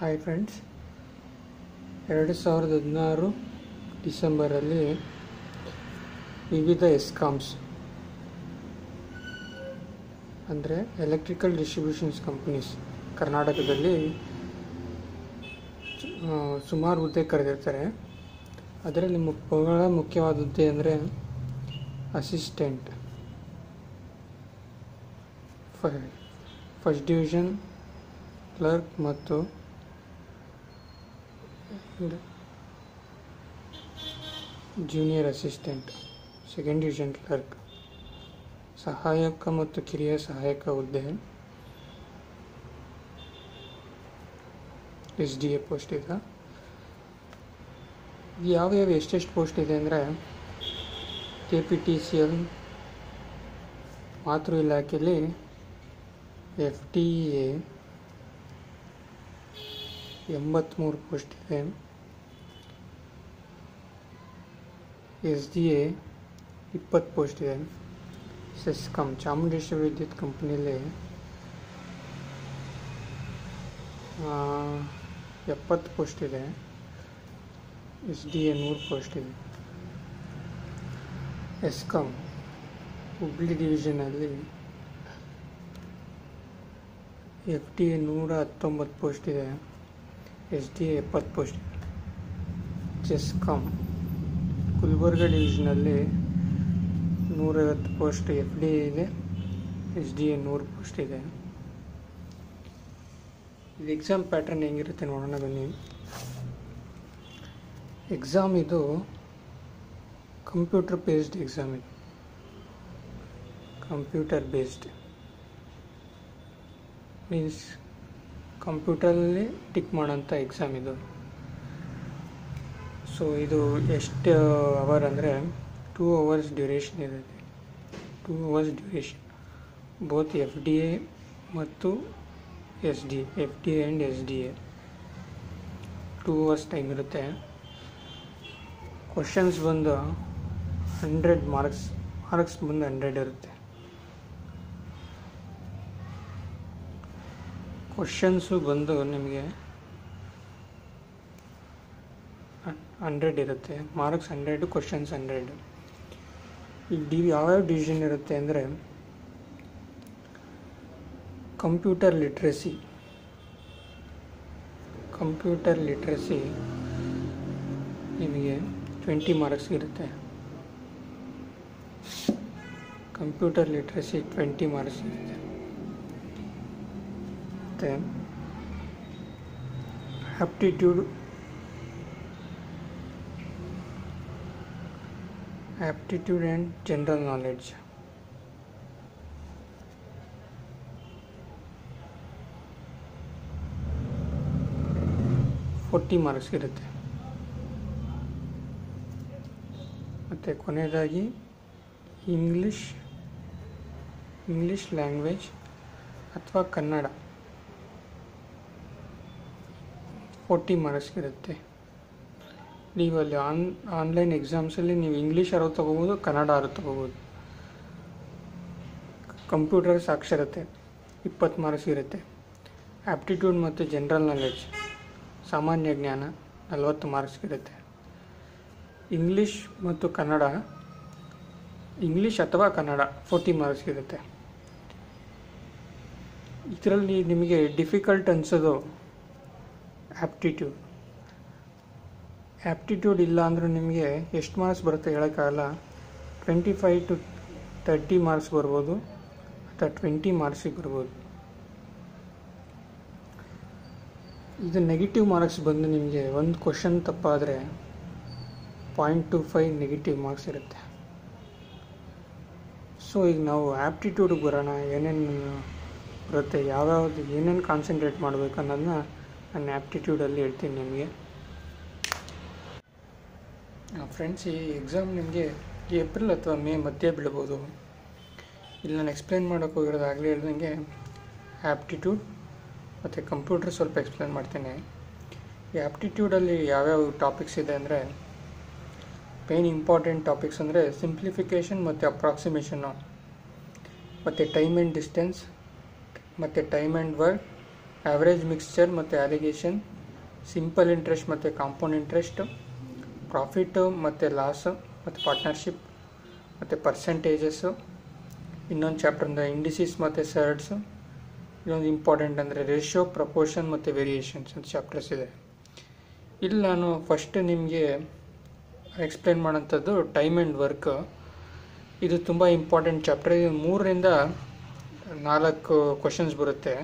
Hi friends, 2016 ಡಿಸೆಂಬರಲ್ಲಿ ವಿವಿಧ ESCOMs ಅಂದರೆ electrical distributions companies ಕರ್ನಾಟಕದಲ್ಲಿ ಸುಮಾರು ಹುದ್ದೆ ಕರೆದಿರ್ತಾರೆ. ಅದರಲ್ಲಿ ಬಹಳ ಮುಖ್ಯವಾದ ಹುದ್ದೆ ಅಂದರೆ ಅಸಿಸ್ಟೆಂಟ್, ಫಸ್ಟ್ ಡಿವಿಷನ್ ಕ್ಲರ್ಕ್ ಮತ್ತು junior assistant, second division clerk, ಸಹಾಯಕ ಮತ್ತು ಕಿರಿಯ ಸಹಾಯಕ ಹುದ್ದೆ SDA ಪೋಸ್ಟ್ ಇದೆ. ಯಾವ್ಯಾವ ಎಷ್ಟೆಷ್ಟು ಪೋಸ್ಟ್ ಇದೆ ಅಂದರೆ KPTCL ಮಾತೃ ಇಲಾಖೆಯಲ್ಲಿ FDA 83 ಪೋಸ್ಟ್ ಇದೆ. SDA 20 ಪೋಸ್ಟ್ ಇದೆ. ಸೆಸ್ಕಾಮ್ ಚಾಮುಂಡೇಶ್ವರಿ ವಿದ್ಯುತ್ ಕಂಪನಿಯಲ್ಲಿ 70 ಪೋಸ್ಟ್ ಇದೆ. SDA 100 ಪೋಸ್ಟ್ ಇದೆ. ಎಸ್ಕಾಮ್ ಹುಬ್ಳಿ ಡಿವಿಷನಲ್ಲಿ FDA 119 ಪೋಸ್ಟ್ ಇದೆ. SDA 70 ಪೋಸ್ಟ್ ಇದೆ. ಚೆಸ್ಕಾಮ್ ಗುಲ್ಬರ್ಗ ಡಿವಿಷನಲ್ಲಿ 150 ಪೋಸ್ಟ್ FDA ಇದೆ. SDA 100 ಪೋಸ್ಟ್ ಇದೆ. ಇದು ಎಕ್ಸಾಮ್ ಪ್ಯಾಟರ್ನ್ ಹೆಂಗಿರುತ್ತೆ ನೋಡೋಣ ಬನ್ನಿ. ಎಕ್ಸಾಮ್ ಇದು ಕಂಪ್ಯೂಟರ್ ಬೇಸ್ಡ್ ಎಕ್ಸಾಮ್. ಇದು ಕಂಪ್ಯೂಟರ್ ಬೇಸ್ಡ್ ಮೀನ್ಸ್ ಕಂಪ್ಯೂಟರಲ್ಲಿ ಟಿಕ್ ಮಾಡೋಂಥ ಎಕ್ಸಾಮ್ ಇದು. ಸೊ ಇದು ಎಷ್ಟು ಅವರ್ ಅಂದರೆ 2 hours ಡ್ಯೂರೇಷನ್ ಇರುತ್ತೆ. 2 hours ಡ್ಯೂರೇಷನ್ ಬೋತ್ FDA ಮತ್ತು SDA, FDA and SDA 2 hours time ಇರುತ್ತೆ. ಕ್ವಶನ್ಸ್ ಬಂದು 100 ಮಾರ್ಕ್ಸ್ ಬಂದು 100 ಇರುತ್ತೆ. ಕ್ವಶನ್ಸು ಬಂದು ನಿಮಗೆ 100 ಇರುತ್ತೆ. Marks 100, questions 100. ಈ ಯಾವ್ಯಾವ ಡಿವಿಷನ್ ಇರುತ್ತೆ ಅಂದರೆ ಕಂಪ್ಯೂಟರ್ ಲಿಟ್ರಸಿ ನಿಮಗೆ 20 ಮಾರ್ಕ್ಸ್ ಇರುತ್ತೆ. ಕಂಪ್ಯೂಟರ್ ಲಿಟ್ರಸಿ 20 ಮಾರ್ಕ್ಸ್ ಇರುತ್ತೆ. ಮತ್ತು aptitude and general knowledge 40 marks ಇರುತ್ತೆ. ಮತ್ತು ಕೊನೆಯದಾಗಿ ಇಂಗ್ಲೀಷ್ ಲ್ಯಾಂಗ್ವೇಜ್ ಅಥವಾ ಕನ್ನಡ 40 ಮಾರ್ಕ್ಸ್ ಇರುತ್ತೆ. ನೀವು ಅಲ್ಲಿ ಆನ್ಲೈನ್ ಎಕ್ಸಾಮ್ಸಲ್ಲಿ ನೀವು ಇಂಗ್ಲೀಷ್ ಆರು ತೊಗೋಬೋದು, ಕನ್ನಡ ಆರು ತೊಗೋಬೋದು. ಕಂಪ್ಯೂಟರ್ ಸಾಕ್ಷರತೆ 20 ಮಾರ್ಕ್ಸ್ ಇರುತ್ತೆ. ಆ್ಯಪ್ಟಿಟ್ಯೂಡ್ ಮತ್ತು ಜನರಲ್ ನಾಲೆಡ್ಜ್ ಸಾಮಾನ್ಯ ಜ್ಞಾನ 40 ಮಾರ್ಕ್ಸ್ ಇರುತ್ತೆ. ಇಂಗ್ಲೀಷ್ ಮತ್ತು ಕನ್ನಡ, ಇಂಗ್ಲೀಷ್ ಅಥವಾ ಕನ್ನಡ 40 ಮಾರ್ಕ್ಸ್ ಇರುತ್ತೆ. ಇದರಲ್ಲಿ ನಿಮಗೆ ಡಿಫಿಕಲ್ಟ್ ಅನಿಸೋದು ಆ್ಯಪ್ಟಿಟ್ಯೂಡ್ ಇಲ್ಲ ಅಂದರೂ ನಿಮಗೆ ಎಷ್ಟು ಮಾರ್ಕ್ಸ್ ಬರುತ್ತೆ ಹೇಳೋಕ್ಕಾಗಲ್ಲ. 25 to 30 ಮಾರ್ಕ್ಸ್ ಬರ್ಬೋದು ಅಥವಾ 20 ಮಾರ್ಕ್ಸಿಗೆ ಬರ್ಬೋದು. ಇದು ನೆಗೆಟಿವ್ ಮಾರ್ಕ್ಸ್ ಬಂದು ನಿಮಗೆ ಒಂದು ಕ್ವಶನ್ ತಪ್ಪಾದರೆ 0.25 ನೆಗೆಟಿವ್ ಮಾರ್ಕ್ಸ್ ಇರುತ್ತೆ. ಸೊ ಈಗ ನಾವು ಆ್ಯಪ್ಟಿಟ್ಯೂಡಿಗೆ ಬರೋಣ. ಏನೇನು ಬರುತ್ತೆ, ಏನೇನು ಕಾನ್ಸಂಟ್ರೇಟ್ ಮಾಡಬೇಕು ಅನ್ನೋದನ್ನ ನಾನು ಆ್ಯಪ್ಟಿಟ್ಯೂಡಲ್ಲಿ ಹೇಳ್ತೀನಿ ನಿಮಗೆ. ಫ್ರೆಂಡ್ಸ್, ಈ ಎಕ್ಸಾಮ್ ನಿಮಗೆ ಏಪ್ರಿಲ್ ಅಥವಾ ಮೇ ಮಧ್ಯೆ ಬೀಳ್ಬೋದು. ಇಲ್ಲಿ ನಾನು ಎಕ್ಸ್ಪ್ಲೇನ್ ಮಾಡೋಕ್ಕೆ ಹೋಗಿರೋದು ಆಗಲೇ ಹೇಳ್ದಂಗೆ ಆ್ಯಪ್ಟಿಟ್ಯೂಡ್ ಮತ್ತು ಕಂಪ್ಯೂಟರ್ ಸ್ವಲ್ಪ ಎಕ್ಸ್ಪ್ಲೇನ್ ಮಾಡ್ತೇನೆ. ಈ ಆ್ಯಪ್ಟಿಟ್ಯೂಡಲ್ಲಿ ಯಾವ್ಯಾವ ಟಾಪಿಕ್ಸ್ ಇದೆ ಅಂದರೆ ಮೇನ್ ಇಂಪಾರ್ಟೆಂಟ್ ಟಾಪಿಕ್ಸ್ ಅಂದರೆ ಸಿಂಪ್ಲಿಫಿಕೇಷನ್ ಮತ್ತು ಅಪ್ರಾಕ್ಸಿಮೇಷನ್ನು, ಮತ್ತು ಟೈಮ್ ಆ್ಯಂಡ್ ಡಿಸ್ಟೆನ್ಸ್, ಮತ್ತು time and work, average mixture ಮತ್ತು ಅಲಿಗೇಷನ್, ಸಿಂಪಲ್ ಇಂಟ್ರೆಸ್ಟ್ ಮತ್ತು ಕಾಂಪೌಂಡ್ ಇಂಟ್ರೆಸ್ಟ್, ಪ್ರಾಫಿಟ್ಟು ಮತ್ತು ಲಾಸು ಮತ್ತು ಪಾರ್ಟ್ನರ್ಶಿಪ್ ಮತ್ತು ಪರ್ಸೆಂಟೇಜಸ್ಸು. ಇನ್ನೊಂದು ಚಾಪ್ಟರ್ ಅಂದರೆ ಇಂಡಿಸಿಸ್ ಮತ್ತು ಸರ್ಡ್ಸು. ಇನ್ನೊಂದು ಇಂಪಾರ್ಟೆಂಟ್ ಅಂದರೆ ರೇಷಿಯೋ, ಪ್ರಪೋರ್ಷನ್ ಮತ್ತು ವೇರಿಯೇಷನ್ಸ್ ಅಂತ ಚಾಪ್ಟರ್ಸ್ ಇದೆ. ಇಲ್ಲಿ ನಾನು ಫಸ್ಟ್ ನಿಮಗೆ ಎಕ್ಸ್ಪ್ಲೇನ್ ಮಾಡೋಂಥದ್ದು ಟೈಮ್ ಆ್ಯಂಡ್ ವರ್ಕ್. ಇದು ತುಂಬ ಇಂಪಾರ್ಟೆಂಟ್ ಚಾಪ್ಟರ್. ಇದು 3ರಿಂದ 4 ಕ್ವಶನ್ಸ್ ಬರುತ್ತೆ.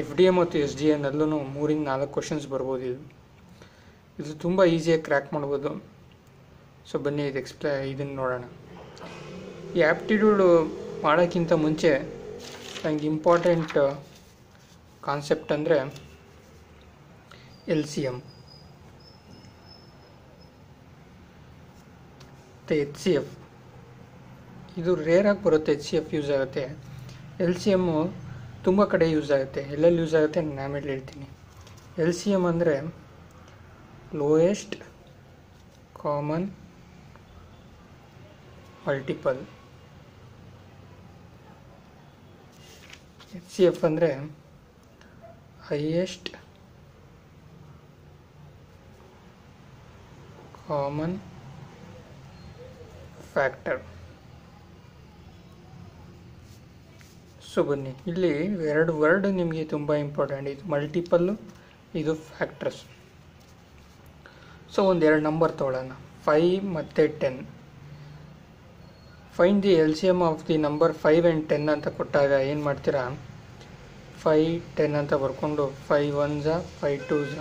FDA ಮತ್ತು SDNಲ್ಲೂ 3ರಿಂದ 4 ಕ್ವಶನ್ಸ್ ಬರ್ಬೋದು. ಇದು ತುಂಬ ಈಸಿಯಾಗಿ ಕ್ರ್ಯಾಕ್ ಮಾಡ್ಬೋದು. ಸೊ ಬನ್ನಿ ಇದನ್ನು ನೋಡೋಣ. ಈ ಆ್ಯಪ್ಟಿಟ್ಯೂಡು ಮಾಡೋಕ್ಕಿಂತ ಮುಂಚೆ ನನಗೆ ಇಂಪಾರ್ಟೆಂಟ್ ಕಾನ್ಸೆಪ್ಟ್ ಅಂದರೆ LCM ಮತ್ತು HCF. ಇದು ರೇರಾಗಿ ಬರುತ್ತೆ. HCF ಯೂಸ್ ಆಗುತ್ತೆ. LCM ತುಂಬ ಕಡೆ ಯೂಸ್ ಆಗುತ್ತೆ. ಎಲ್ಲೆಲ್ಲಿ ಯೂಸ್ ಆಗುತ್ತೆ ನಾನು ಆಮೇಲೆ ಹೇಳ್ತೀನಿ. LCM ಅಂದರೆ ಲೋಯೆಸ್ಟ್ ಕಾಮನ್ ಮಲ್ಟಿಪಲ್. HCF ಅಂದರೆ ಹೈಯೆಸ್ಟ್ ಕಾಮನ್ ಫ್ಯಾಕ್ಟರ್. ಸೊ ಬನ್ನಿ, ಇಲ್ಲಿ 2 ವರ್ಡ್ ನಿಮಗೆ ತುಂಬ ಇಂಪಾರ್ಟೆಂಟ್. ಇದು ಮಲ್ಟಿಪಲ್ಲು, ಇದು ಫ್ಯಾಕ್ಟರ್ಸ್. ಸೊ 2 ನಂಬರ್ ತೊಗೊಳ್ಳೋಣ, 5 ಮತ್ತು 10. Find the LCM of the number 5 and 10 ಅಂತ ಕೊಟ್ಟಾಗ ಏನು ಮಾಡ್ತೀರಾ, 5, 10 ಅಂತ ಬರ್ಕೊಂಡು 5 1s 5 2s.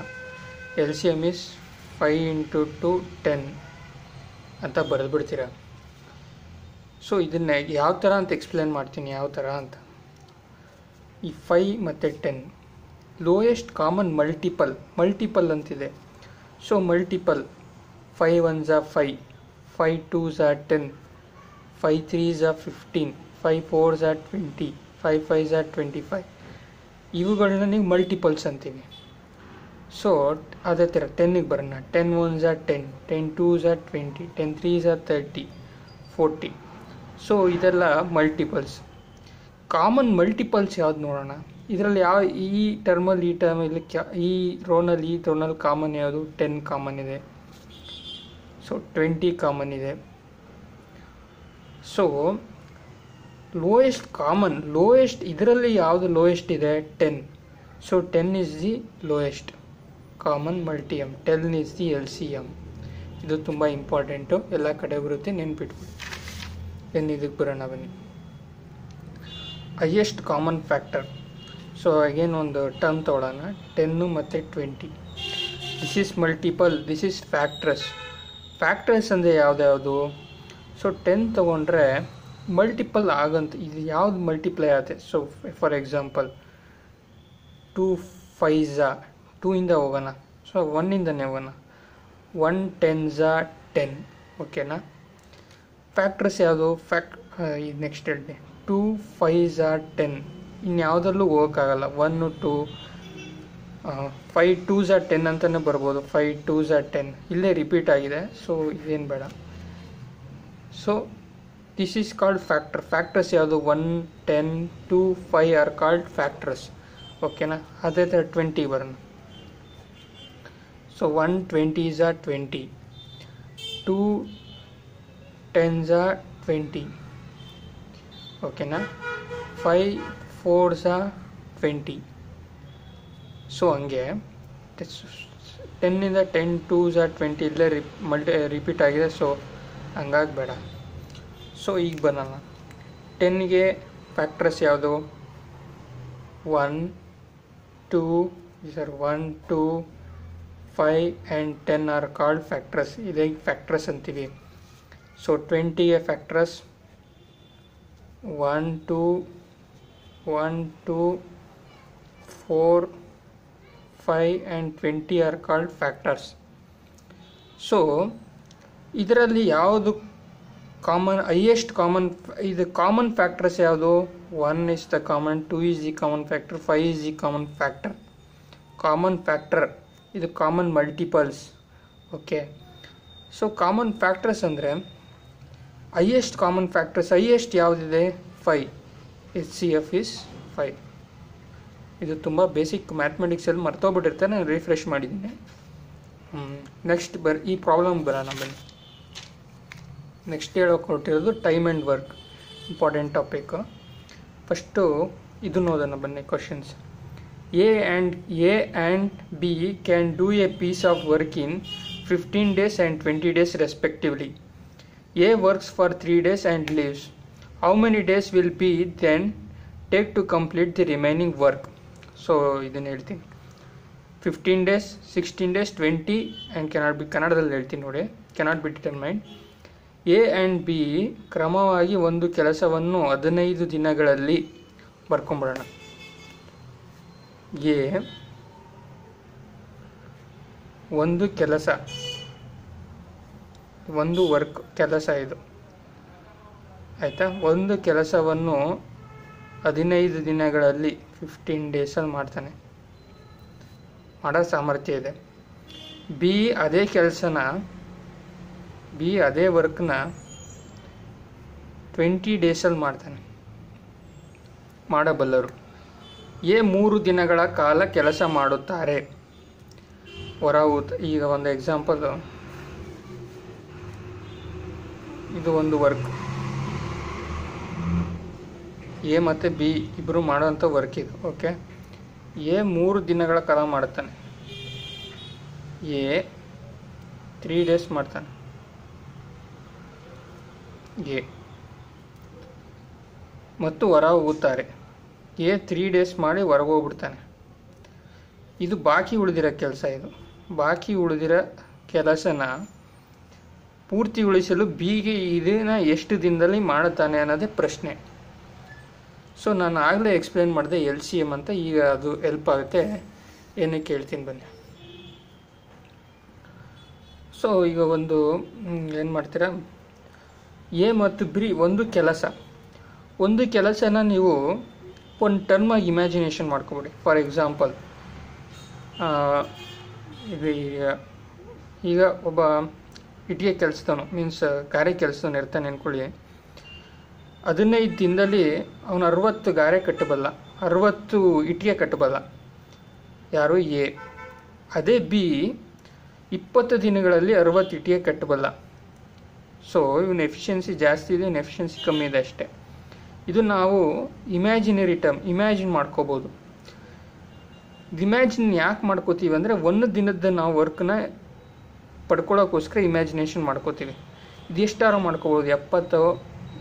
LCM is 5 into 2 10 ಅಂತ ಬರೆದ್ಬಿಡ್ತೀರಾ. ಸೊ ಇದನ್ನು ಯಾವ ಥರ ಅಂತ ಎಕ್ಸ್ಪ್ಲೇನ್ ಮಾಡ್ತೀನಿ, ಯಾವ ಥರ ಅಂತ. ಈ 5 ಮತ್ತು 10 ಲೋಯೆಸ್ಟ್ ಕಾಮನ್ ಮಲ್ಟಿಪಲ್ ಅಂತಿದೆ. So multiple 5 1s 5, 5 2s 10, 5 3s 15, 5 4s 20, 5 5s 25. ಇವುಗಳನ್ನ ನೀವು ಮಲ್ಟಿಪಲ್ಸ್ ಅಂತೀವಿ. ಸೊ ಅದೇ ಥರ 10ಗೆ ಬರೋಣ. 10 1s 10, 10 2s 20, 10 3s 30, 40. ಸೊ ಇದೆಲ್ಲ ಮಲ್ಟಿಪಲ್ಸ್. ಕಾಮನ್ ಮಲ್ಟಿಪಲ್ಸ್ ಯಾವ್ದು ನೋಡೋಣ. ಇದರಲ್ಲಿ ಈ ಟರ್ಮಲ್ಲಿ ಈ ರೋನಲ್ಲಿ ಕಾಮನ್ ಯಾವುದು? 10 ಕಾಮನ್ ಇದೆ. ಸೊ 20 ಕಾಮನ್ ಇದೆ. ಸೊ ಲೋಯೆಸ್ಟ್ ಇದರಲ್ಲಿ ಯಾವುದು ಲೋಯೆಸ್ಟ್ ಇದೆ? 10. So 10 is the lowest common multium. 10 is the LCM. ಇದು ತುಂಬ ಇಂಪಾರ್ಟೆಂಟು, ಎಲ್ಲ ಕಡೆ ಬರುತ್ತೆ, ನೆನ್ಪಿಟ್ಬಿಡಿ. ಇದಕ್ಕೆ ಬರೋಣ ಬನ್ನಿ. Highest common factor. So again ಒಂದು ಟರ್ಮ್ ತೊಗೊಳ್ಳೋಣ, 10 ಮತ್ತು 20. This is multiple, this is factors ಅಂದರೆ ಯಾವ್ದು? ಸೊ 10 ತೊಗೊಂಡ್ರೆ ಮಲ್ಟಿಪಲ್ ಆಗಂತ ಇದು ಯಾವ್ದು ಮಲ್ಟಿಪ್ಲೈ ಆಗುತ್ತೆ? ಸೊ ಫಾರ್ ಎಕ್ಸಾಂಪಲ್ 2 5s 2ಇಂದ ಹೋಗೋಣ. ಸೊ 1ಇಂದನೇ ಹೋಗೋಣ. 1 10s 10. ಓಕೆನಾ? ಫ್ಯಾಕ್ಟರ್ಸ್ ಯಾವುದು? ಇದು ನೆಕ್ಸ್ಟ್ ಹೇಳಿ. 2 5s 10. ಇನ್ಯಾವುದರಲ್ಲೂ ಹೋಗೋಕ್ಕಾಗಲ್ಲ. 1 2 5 2s 10 ಅಂತಲೇ ಬರ್ಬೋದು. 5 2s 10 ಇಲ್ಲೇ ರಿಪೀಟ್ ಆಗಿದೆ. ಸೊ ಇದೇನು ಬೇಡ. So this is called factors ಯಾವುದು? 1 10 2 5 ಆರ್ ಕಾಲ್ಡ್ ಫ್ಯಾಕ್ಟರ್ಸ್. ಓಕೆನಾ? ಅದೇ ಥರ 20 ಬರೋಣ. So 1 20s 20, 2 10s 20. ಓಕೆನಾ? 5 4s 20. ಸೊ ಹಂಗೆ 10ಇಂದ 10 2s 20 ಇಲ್ಲೇ ರಿಪೀಟ್ ಆಗಿದೆ. ಸೊ ಹಂಗಾಗಿ ಬೇಡ. ಸೊ ಈಗ ಬರೋಣ. 10ಗೆ ಫ್ಯಾಕ್ಟರ್ಸ್ ಯಾವುದು? 1 2 1 2 5 and 10 ಆರ್ ಕಾಲ್ಡ್ ಫ್ಯಾಕ್ಟರ್ಸ್. ಇದೇ ಫ್ಯಾಕ್ಟರ್ಸ್ ಅಂತೀವಿ. ಸೊ 20ಗೆ factors 1 2 1 2 4 5 and 20 are called factors. So ಇದರಲ್ಲಿ ಯಾವುದು ಹೈಯೆಸ್ಟ್ ಕಾಮನ್? ಇದು ಕಾಮನ್ ಫ್ಯಾಕ್ಟರ್ಸ್ ಯಾವುದು? 1 is the common, 2 is the common factor, 5 is the common factor. Common factor ಇದು common multiples. Okay. So common factors ಅಂದರೆ highest common factors. Highest ಯಾವುದಿದೆ? 5. HCF is 5. ಇದು ತುಂಬ basic ಮ್ಯಾಥಮೆಟಿಕ್ಸಲ್ಲಿ ಮರ್ತೋಗ್ಬಿಟ್ಟಿರ್ತಾರೆ, ನಾನು ರಿಫ್ರೆಶ್ ಮಾಡಿದ್ದೀನಿ. Next ಈ ಪ್ರಾಬ್ಲಮ್ ಬರೋಣ ಬನ್ನಿ. ನೆಕ್ಸ್ಟ್ ಹೇಳೋಕೆ ಹೊರಟಿರೋದು time and work, important topic. First ಇದನ್ನು ಓದೋಣ ಬನ್ನಿ questions. A and B can do a piece of work in 15 days and 20 days respectively. A works for 3 days and leaves. How many days will B then take to complete the remaining work? So ಇದನ್ನು ಹೇಳ್ತೀನಿ. 15 days, 16 days, 20 and cannot be ಕನ್ನಡದಲ್ಲಿ ಹೇಳ್ತೀನಿ ನೋಡಿ, cannot be determined. A and B ಕ್ರಮವಾಗಿ ಒಂದು ಕೆಲಸವನ್ನು 15 ದಿನಗಳಲ್ಲಿ ಬರ್ಕೊಂಬಿಡೋಣ. A ಒಂದು ಕೆಲಸ, ಒಂದು ವರ್ಕ್ ಕೆಲಸ ಇದು ಆಯಿತಾ. ಒಂದು ಕೆಲಸವನ್ನು 15 ದಿನಗಳಲ್ಲಿ 15 ಡೇಸಲ್ಲಿ ಮಾಡ್ತಾನೆ, ಮಾಡೋ ಸಾಮರ್ಥ್ಯ ಇದೆ. ಬಿ ಅದೇ ಕೆಲಸನ, ಬಿ ಅದೇ ವರ್ಕ್ನ 20 ಡೇಸಲ್ಲಿ ಮಾಡ್ತಾನೆ, ಮಾಡಬಲ್ಲರು. ಎ 3 ದಿನಗಳ ಕಾಲ ಕೆಲಸ ಮಾಡುತ್ತಾರೆ. ಈಗ ಒಂದು ಎಕ್ಸಾಂಪಲ್, ಇದು ಒಂದು ವರ್ಕ್, ಎ ಮತ್ತು ಬಿ ಇಬ್ಬರು ಮಾಡೋಂಥ ವರ್ಕ್ ಇದು. ಓಕೆ, ಎ 3 ದಿನಗಳ ಕಾಲ ಮಾಡ್ತಾನೆ, ಎ 3 ಡೇಸ್ ಮಾಡ್ತಾನೆ ಎ, ಮತ್ತು ಹೊರ ಹೋಗುತ್ತಾರೆ. ಎ 3 ಡೇಸ್ ಮಾಡಿ ಹೊರಗೆ ಹೋಗ್ಬಿಡ್ತಾನೆ. ಇದು ಬಾಕಿ ಉಳಿದಿರೋ ಕೆಲಸ. ಇದು ಬಾಕಿ ಉಳಿದಿರೋ ಕೆಲಸನ ಪೂರ್ತಿ ಉಳಿಸಲು ಬಿಗೆ ಇದನ್ನು ಎಷ್ಟು ದಿನದಲ್ಲಿ ಮಾಡುತ್ತಾನೆ ಅನ್ನೋದೇ ಪ್ರಶ್ನೆ. ಸೊ ನಾನು ಆಗಲೇ ಎಕ್ಸ್ಪ್ಲೇನ್ ಮಾಡಿದೆ LCM ಅಂತ, ಈಗ ಅದು ಹೆಲ್ಪ್ ಆಗುತ್ತೆ. ಏನಕ್ಕೆ ಹೇಳ್ತೀನಿ ಬನ್ನಿ. ಸೊ ಈಗ ಒಂದು ಏನು ಮಾಡ್ತೀರಾ, ಎ ಮತ್ತು ಬಿ ಒಂದು ಕೆಲಸನ ನೀವು ಒಂದು ಟರ್ಮಾಗಿ ಇಮ್ಯಾಜಿನೇಷನ್ ಮಾಡ್ಕೊಬಿಡಿ. ಫಾರ್ ಎಕ್ಸಾಂಪಲ್, ಈಗ ಒಬ್ಬ ಇಟ್ಟಿಗೆ ಕೆಲಸದವನು, ಮೀನ್ಸ್ ಗಾರೆ ಕೆಲಸದವನು ಇರ್ತಾನೆ ಅಂದ್ಕೊಳ್ಳಿ. 15 ದಿನದಲ್ಲಿ ಅವನು 60 ಗಾರೆ ಕಟ್ಟಬಲ್ಲ, 60 ಇಟ್ಟಿಗೆ ಕಟ್ಟಬಲ್ಲ. ಯಾರು? ಎ. ಅದೇ ಬಿ 20 ದಿನಗಳಲ್ಲಿ 60 ಇಟ್ಟಿಗೆ ಕಟ್ಟಬಲ್ಲ. ಸೊ ಇವನ ಎಫಿಷಿಯನ್ಸಿ ಜಾಸ್ತಿ ಇದೆ, ಇವನ ಎಫಿಷಿಯನ್ಸಿ ಕಮ್ಮಿ ಇದೆ ಅಷ್ಟೇ. ಇದು ನಾವು ಇಮ್ಯಾಜಿನರಿ ಟರ್ಮ್, ಇಮ್ಯಾಜಿನ್ ಮಾಡ್ಕೋಬೋದು. ಇಮ್ಯಾಜಿನ್ ಯಾಕೆ ಮಾಡ್ಕೋತೀವಿ ಅಂದರೆ, ಒಂದು ದಿನದ ನಾವು ವರ್ಕ್ನ ಪಡ್ಕೊಳ್ಳೋಕ್ಕೋಸ್ಕರ ಇಮ್ಯಾಜಿನೇಷನ್ ಮಾಡ್ಕೋತೀವಿ. ಇದು ಎಷ್ಟಾರು ಮಾಡ್ಕೋಬೋದು,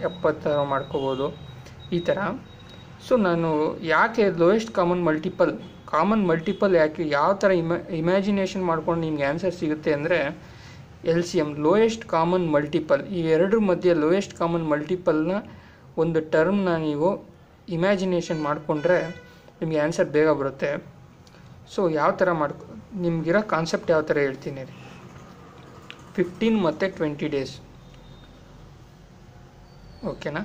70 ಮಾಡ್ಕೋಬೋದು ಈ ಥರ. ಸೊ ನಾನು ಯಾಕೆ ಲೋಯೆಸ್ಟ್ ಕಾಮನ್ ಮಲ್ಟಿಪಲ್ ಯಾಕೆ ಯಾವ ಥರ ಇಮ್ಯಾಜಿನೇಷನ್ ಮಾಡ್ಕೊಂಡು ನಿಮ್ಗೆ ಆನ್ಸರ್ ಸಿಗುತ್ತೆ ಅಂದರೆ, LCM ಲೋಯೆಸ್ಟ್ ಕಾಮನ್ ಮಲ್ಟಿಪಲ್. ಈ ಎರಡರ ಮಧ್ಯೆ ಲೋಯೆಸ್ಟ್ ಕಾಮನ್ ಮಲ್ಟಿಪಲ್ನ ಒಂದು ಟರ್ಮ್ನ ನೀವು ಇಮ್ಯಾಜಿನೇಷನ್ ಮಾಡಿಕೊಂಡ್ರೆ ನಿಮಗೆ ಆನ್ಸರ್ ಬೇಗ ಬರುತ್ತೆ. ಸೊ ಯಾವ ಥರ ನಿಮಗಿರೋ ಕಾನ್ಸೆಪ್ಟ್ ಯಾವ ಥರ ಹೇಳ್ತೀನಿ ರೀ. 15 ಮತ್ತು 20 ಡೇಸ್, ಓಕೆನಾ.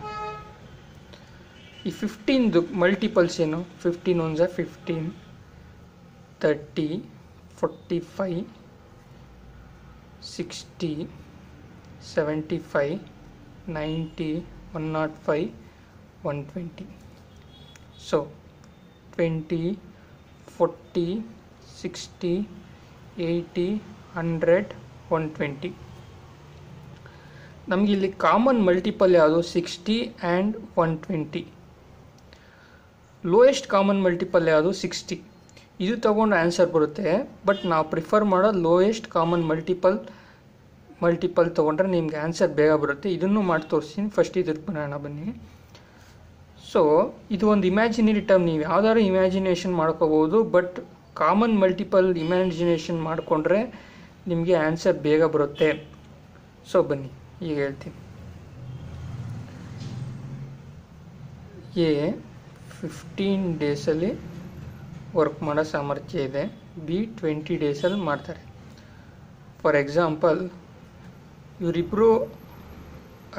ಈ 15ದು ಮಲ್ಟಿಪಲ್ಸ್ ಏನು? 15 1 15, 30, 45, 60, 75, 90, 105, 120. So 20, 40, 60, 80, 100, 120. ನಮಗೆ ಇಲ್ಲಿ ಕಾಮನ್ ಮಲ್ಟಿಪಲ್ ಯಾವುದು? 60 ಆ್ಯಂಡ್ 120. ಲೋಯೆಸ್ಟ್ ಕಾಮನ್ ಮಲ್ಟಿಪಲ್ ಯಾವುದು? 60. ಇದು ತಗೊಂಡು ಆನ್ಸರ್ ಬರುತ್ತೆ. ಬಟ್ ನಾವು ಪ್ರಿಫರ್ ಮಾಡೋ ಲೋಯೆಸ್ಟ್ ಕಾಮನ್ ಮಲ್ಟಿಪಲ್ ತೊಗೊಂಡ್ರೆ ನಿಮ್ಗೆ ಆನ್ಸರ್ ಬೇಗ ಬರುತ್ತೆ. ಇದನ್ನು ಮಾಡಿ ತೋರಿಸ್ತೀನಿ. ಫಸ್ಟ್ ಇದ್ರ ಬರೋಣ ಬನ್ನಿ. ಸೊ ಇದು ಒಂದು ಇಮ್ಯಾಜಿನರಿ ಟರ್ಮ್, ನೀವು ಯಾವ್ದಾದ್ರು ಇಮ್ಯಾಜಿನೇಷನ್ ಮಾಡ್ಕೋಬೋದು. ಬಟ್ ಕಾಮನ್ ಮಲ್ಟಿಪಲ್ ಇಮ್ಯಾಜಿನೇಷನ್ ಮಾಡಿಕೊಂಡ್ರೆ ನಿಮಗೆ ಆನ್ಸರ್ ಬೇಗ ಬರುತ್ತೆ. ಸೊ ಬನ್ನಿ ಈಗ ಹೇಳ್ತೀನಿ. ಎ 15 ಡೇಸಲ್ಲಿ ವರ್ಕ್ ಮಾಡೋ ಸಾಮರ್ಥ್ಯ ಇದೆ, ಬಿ 20 ಡೇಸಲ್ಲಿ ಮಾಡ್ತಾರೆ. ಫಾರ್ ಎಕ್ಸಾಂಪಲ್, ಇವರಿಬ್ಬರು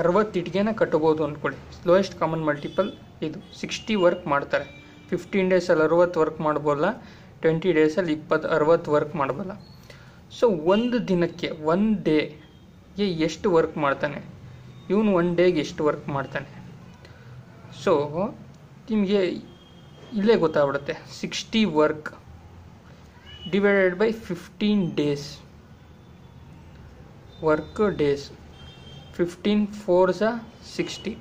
60 ಇಟ್ಟಿಗೆನ ಕಟ್ಟಬೋದು ಅಂದ್ಕೊಳ್ಳಿ. ಲೋಯೆಸ್ಟ್ ಕಾಮನ್ ಮಲ್ಟಿಪಲ್ ಇದು. 60 ವರ್ಕ್ ಮಾಡ್ತಾರೆ. 15 ಡೇಸಲ್ಲಿ 60 ವರ್ಕ್ ಮಾಡ್ಬೋಲ್ಲ, 20 ಡೇಸಲ್ಲಿ 60 ವರ್ಕ್ ಮಾಡ್ಬೋಲ್ಲ. ಸೊ ಒಂದು ದಿನಕ್ಕೆ, ಒನ್ ಡೇಗೆ ಎಷ್ಟು ವರ್ಕ್ ಮಾಡ್ತಾನೆ, ಇವನು 1 ಡೇಗೆ ಎಷ್ಟು ವರ್ಕ್ ಮಾಡ್ತಾನೆ. ಸೊ ನಿಮಗೆ ಇಲ್ಲೇ ಗೊತ್ತಾಗ್ಬಿಡುತ್ತೆ. 60 work divided by 15 days. Work days 15 4s 60.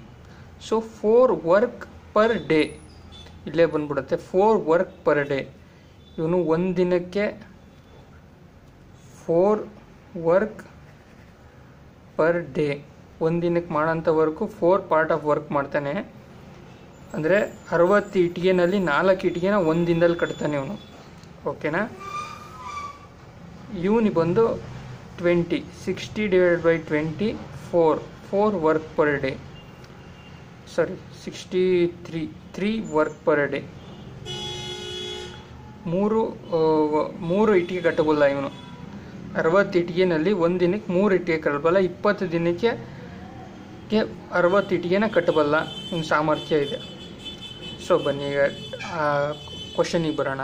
So 4 work per day ಇಲ್ಲೇ ಬಂದ್ಬಿಡುತ್ತೆ. 4 ವರ್ಕ್ ಪರ್ ಡೇ. ಇವನು ಒಂದು ದಿನಕ್ಕೆ 4 ವರ್ಕ್ ಪರ್ ಡೇ. ಒಂದು ದಿನಕ್ಕೆ ಮಾಡೋಂಥ ವರ್ಕು 4 ಪಾರ್ಟ್ ಆಫ್ ವರ್ಕ್ ಮಾಡ್ತಾನೆ. ಅಂದರೆ 60 ಇಟ್ಟಿಗೆನಲ್ಲಿ 4 ಇಟ್ಟಿಗೆನ ಒಂದು ದಿನದಲ್ಲಿ ಕಟ್ತಾನೆ ಇವನು. ಓಕೆನಾ? ಇವನಿಗೆ ಬಂದು 20 60 divided by 20 4 work per day. Sorry 63 3 work per day. ಮೂರು ಇಟ್ಟಿಗೆ ಕಟ್ಟಬಲ್ಲ ಇವನು. 60 ಇಟ್ಟಿಗೆನಲ್ಲಿ ಒಂದು ದಿನಕ್ಕೆ 3 ಇಟ್ಟಿಗೆ ಕಟ್ಟಬಲ್ಲ. 20 ದಿನಕ್ಕೆ 60 ಇಟ್ಟಿಗೆನ ಕಟ್ಟಬಲ್ಲ. ಇವನು ಸಾಮರ್ಥ್ಯ ಇದೆ. ಸೊ ಬನ್ನಿ ಈಗ ಕ್ವಶನಿಗೆ ಬರೋಣ.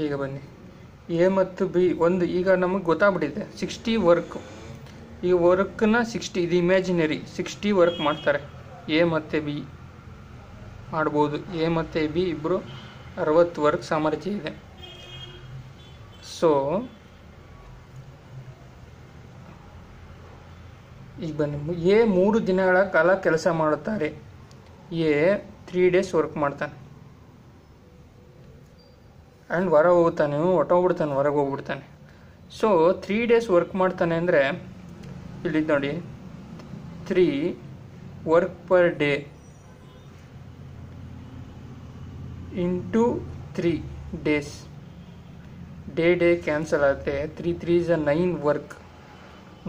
ಈಗ ಬನ್ನಿ, ಎ ಮತ್ತು ಬಿ ಒಂದು ಈಗ ನಮಗೆ ಗೊತ್ತಾಗ್ಬಿಟ್ಟಿದೆ 60 ವರ್ಕ್. ಈ ವರ್ಕ್ನ 60 ಇದು ಇಮ್ಯಾಜಿನರಿ 60 ವರ್ಕ್ ಮಾಡ್ತಾರೆ. ಎ ಮತ್ತು ಬಿ ಮಾಡ್ಬೋದು. ಎ ಮತ್ತು ಬಿ ಇಬ್ಬರು 60 ವರ್ಕ್ ಸಾಮರ್ಥ್ಯ ಇದೆ. ಸೊ ಈಗ ಬನ್ನಿ, ಎ 3 ದಿನಗಳ ಕಾಲ ಕೆಲಸ ಮಾಡುತ್ತಾರೆ. ಎ 3 ಡೇಸ್ ವರ್ಕ್ ಮಾಡ್ತಾನೆ ಆ್ಯಂಡ್ ಹೊರಗೆ ಹೋಗ್ತಾನೆ, ಹೊಟ್ಟೋಗ್ಬಿಡ್ತಾನೆ, ಹೊರಗೆ ಹೋಗ್ಬಿಡ್ತಾನೆ. ಸೊ 3 ಡೇಸ್ ವರ್ಕ್ ಮಾಡ್ತಾನೆ ಅಂದರೆ ಇಲ್ಲಿದ್ದು ನೋಡಿ, 3 work per day into 3 days. Day cancel ಆಗುತ್ತೆ. 3 3s 9 ವರ್ಕ್.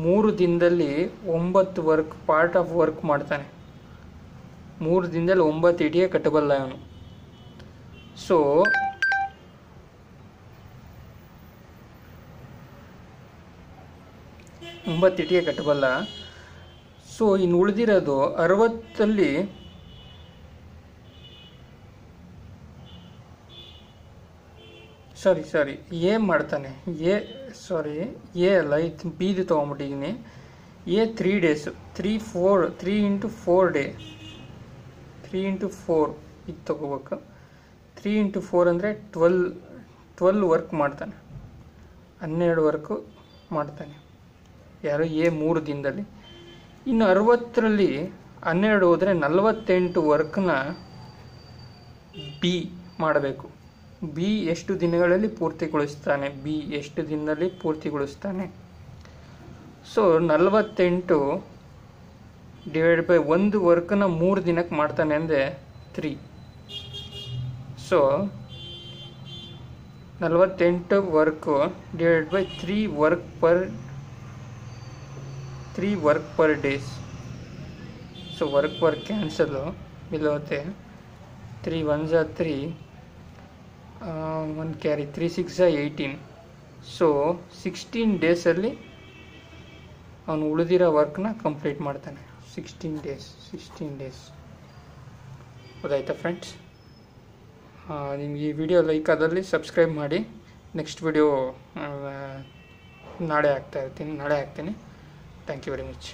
3 ದಿನದಲ್ಲಿ 9 ವರ್ಕ್ ಪಾರ್ಟ್ ಆಫ್ ವರ್ಕ್ ಮಾಡ್ತಾನೆ. 3 ದಿನದಲ್ಲಿ 9 ಇಟಿಗೆ ಕಟ್ಟಬಲ್ಲ ಇವನು. ಸೊ 9 ಇಟಿಗೆ ಕಟ್ಟಬಲ್ಲ. ಸೊ ಇನ್ನು ಉಳಿದಿರೋದು 60ಅಲ್ಲಿ ಸಾರಿ ಎ ಮಾಡ್ತಾನೆ. ಎ ಅಲ್ಲ, ಇದು ಬಿದು ತೊಗೊಂಬಿಟ್ಟಿದ್ದೀನಿ. A 3 days 3 into 4 day 3 into 4 ಇದು ತೊಗೋಬೇಕು. 3 ಇಂಟು 4 ಅಂದರೆ 12 ವರ್ಕ್ ಮಾಡ್ತಾನೆ. 12 ವರ್ಕು ಮಾಡ್ತಾನೆ ಯಾರು? ಎ 3 ದಿನದಲ್ಲಿ. ಇನ್ನು 60ರಲ್ಲಿ 12 ಹೋದರೆ 48 ವರ್ಕ್ನ ಬಿ ಮಾಡಬೇಕು. ಬಿ ಎಷ್ಟು ದಿನಗಳಲ್ಲಿ ಪೂರ್ತಿಗೊಳಿಸ್ತಾನೆ? ಬಿ ಎಷ್ಟು ದಿನದಲ್ಲಿ ಪೂರ್ತಿಗೊಳಿಸ್ತಾನೆ? ಸೊ 48 ಡಿವೈಡ್ ಬೈ 1 ವರ್ಕ್ನ 3 ದಿನಕ್ಕೆ ಮಾಡ್ತಾನೆ ಅಂದರೆ 3. So 48 work divide by 3 work per days. So work cancel ಬಿಲ್ಲೋಗುತ್ತೆ. 3 1s 3 1 ಕ್ಯಾರಿ 3 6s 18. ಸೊ 16 ಡೇಸಲ್ಲಿ ಅವನು ಉಳಿದಿರೋ ವರ್ಕ್ನ ಕಂಪ್ಲೀಟ್ ಮಾಡ್ತಾನೆ. 16 ಡೇಸ್. ಗೊತ್ತಾಯ್ತಾ ಫ್ರೆಂಡ್ಸ್? ನಿಮ್ಗೆ ಈ ವಿಡಿಯೋ ಲೈಕ್ ಆದಲ್ಲಿ ಸಬ್ಸ್ಕ್ರೈಬ್ ಮಾಡಿ. ನೆಕ್ಸ್ಟ್ ವಿಡಿಯೋ ನಾಳೆ ಹಾಕ್ತೀನಿ. Thank you very much.